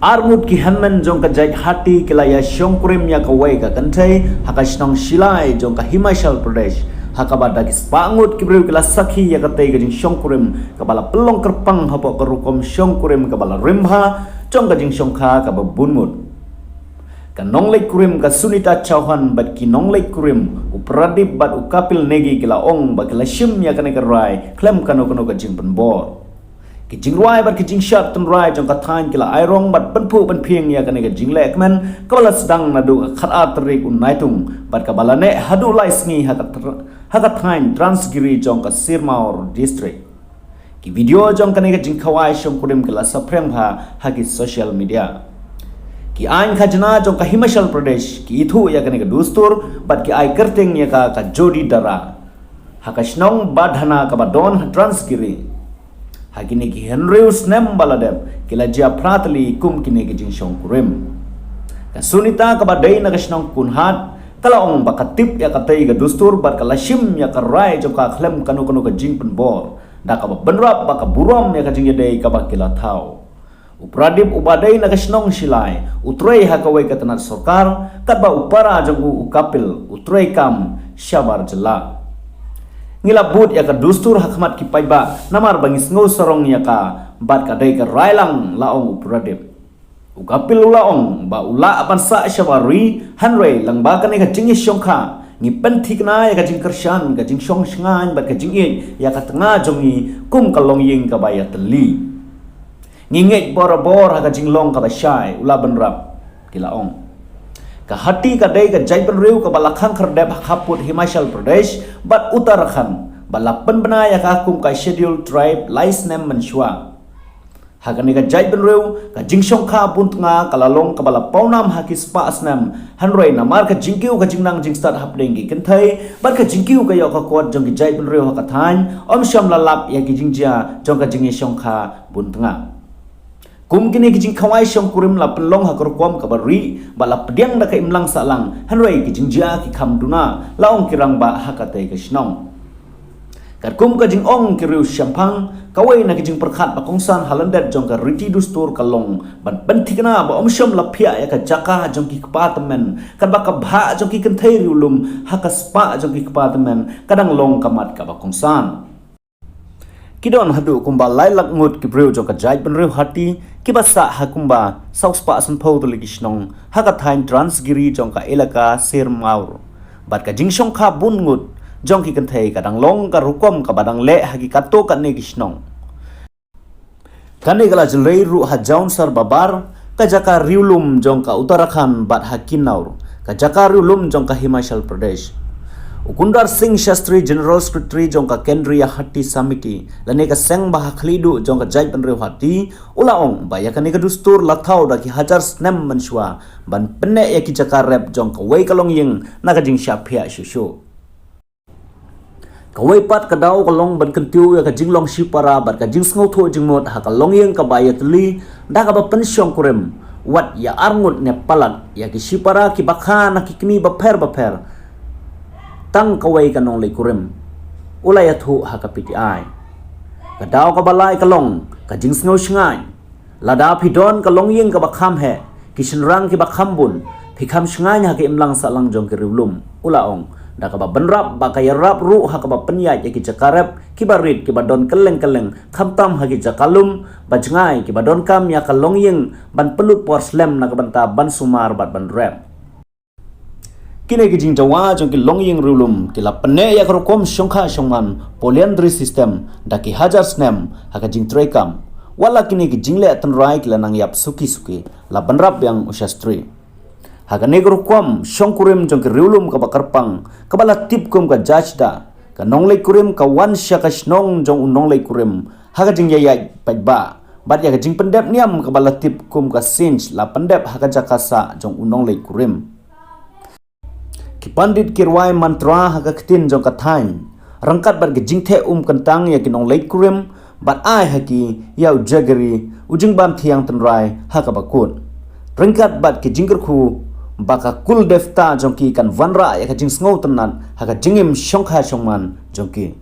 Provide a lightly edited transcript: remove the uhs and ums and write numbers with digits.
Armut ki hanmen jong ka jai hati kilaya shongkurim ya kawai ka kantai haka shnong shilai jong ka Himachal Pradesh haka bada ki spangut ki breu kila sakhi ya katai ka jing shongkurim ka bala pelong kerpang hapo ka rukom shongkurim ka bala rimha jong ka jing shongkha ka babunmut ka nonglek kurim ka Sunita Chauhan bat ki nonglek kurim upradip bat ukapil negi kila ong ba kila shim ya kane ka rai klem kano ka jing penbor ki jing ruai bat ki jing shat tun rai jong ka thain kila airong bat penpu ban phieng ya kane ka jing lek men ka bala sedang nadu khat atrik un naitung bat ka bala ne hadu lai sngi haka thain Transgiri jong ka Sirmaur district ki video jong kane ka jing khawai shong kurim kila sapreng bha haki social media ki ain khajna jong ka Himachal Pradesh ki ithu ya kane ka dustur bat ki ai kerteng ya ka jodi dara haka shnong badhana ka badon Transgiri hakini ki Henrius nem baladem kila jia pratli kum kini ki jing shong kurim ka Sunita ka badai na kashnong kunhat kala ong bakatip ya katai ka dustur bat kala shim ya ka rai jong ka khlem kanu ka jing penbor da ka benrap ba ka buram ya ka jing yadai ka ba kila thau upradip ubadai na kashnong shilai utrei hakawai ka tanat sarkar kat ba upara jong ukapil utrei kam shabar jela ngilabut ya ka dustur hakmat ki paiba namar bangis ngau sorong ya ka bat ka dai ka railang laong upradip ukapil laong ba ula apan sa shabari hanrei lang ba ka ne ka jingi shongkha ngi pentik na ya ka jing kershan ka jing shong shngan bat ka jing ya ka tanga jongi kum ka long ying ka ba ya teli ngingek bor ha ka jing long ka ba shai ula benrap ki laong ka hati ka dai ka jaipan riu ka balakhang khardep haput Himachal Pradesh bat Uttarakhand balapan benaya ka kum ka scheduled tribe lais nem menshwa hakani ka jaipan riu ka jingshong kha puntnga kalalong ka bala paunam haki spa asnam hanroi namar ka jingkiu ka jingnang jingstat hapdeng ki kenthai bat ka jingkiu ka yo ka kot jong ki jaipan riu ha ka than om sham lalap ya ki jingjia jong ka jingi shong kha puntnga kum kini kijing khawai shong kurim la penlong ha korkom ka bari bala pediang da ka imlang salang hanrei kijing ja ki khamduna laong kirang ba hakate ka shnong kat kum ka jing ong kiriu shampang kawai na kijing perkhat ba kongsan halandet jong ka riti dustur kalong ban pentikna ba omshom la phia ya ka jaka jong ki kpatemen kat ba ka bha jong ki kenthai riulum ha ka spa jong ki kpatemen kadang long kamat ka ba kongsan kidon hadu kumba lailak ngut ki breu jong ka jai penriu hati kibasa hakumba sauspa asan phau to ligishnong haka thain Transgiri jong ka elaka Sirmaur bat ka jingshong kha bun ngut jong ki kanthei kadang long ka rukom ka badang le hagi kato ka ne gishnong kane gala jelei ru ha jaun sar babar ka jaka riulum jong ka Uttarakhand bat hakinaur ka jaka riulum jong ka Himachal Pradesh Ukundar Singh Shastri General Secretary jong ka Kendriya Hati Samiti lane ka seng bah khlidu jong ka jai penriu hati ulaong ba ya kane ka dustur lathau da ki hajar snem menshwa ban penne ya ki jaka rep jong ka wei kalong ying na ka jing shaphia shushu ka wei pat ka dau ka long ban kentiu ya ka jing long shipara bat ka jing sngo tho jing mot ha ka long ying ka ba ya tli da ka ba pensyong kurem wat ya arngut ne palat ya ki shipara ki bakha na ki kni ba pher tang kawai kanong lay kurim ulay athu ha ka PTI kadaw ka balay kalong ka jings ngaw shngay lada pidon ka long ying ka bakham he kishnrang ki bakham bun phikham shngay ha ka imlang sa lang jong ki riulum ulaong da ka ba benrap ba ka yarap ru ha ka ba penyai ki jakarep ki barit ki badon keleng khamtam ha ki jakalum bajngai ki badon kam ya ka long ying ban pelut porslem na ka banta ban sumar bat ban rep kini kijing jawa jong ki long ying rulum kila pene ya krokom shongkha shongman polyandry system da ki hajar snem haka jing trekam wala kini kijing le tan rai kila nang yap suki la banrap yang usyastri haka negro kom shongkurim jong ki rulum ka bakarpang kabala tip kum ka jajda ka nonglei kurim ka wan shaka shnong jong unonglei kurim haka jing yaya paiba bat ya ka jing pendep niam kabala tip kum ka sinch la pendep haka jakasa jong unonglei kurim ki pandit kirwai mantra haka ktin jong ka thain rangkat bar ge jingthe kentang ya kinong late kurim bat ai haki yau jagari ujing bam thiang tanrai haka bakut rangkat bat ki jingker khu baka kul defta jong ki kan vanra ya ka jing sngo tanan haka jingim shongkha shongman jong ki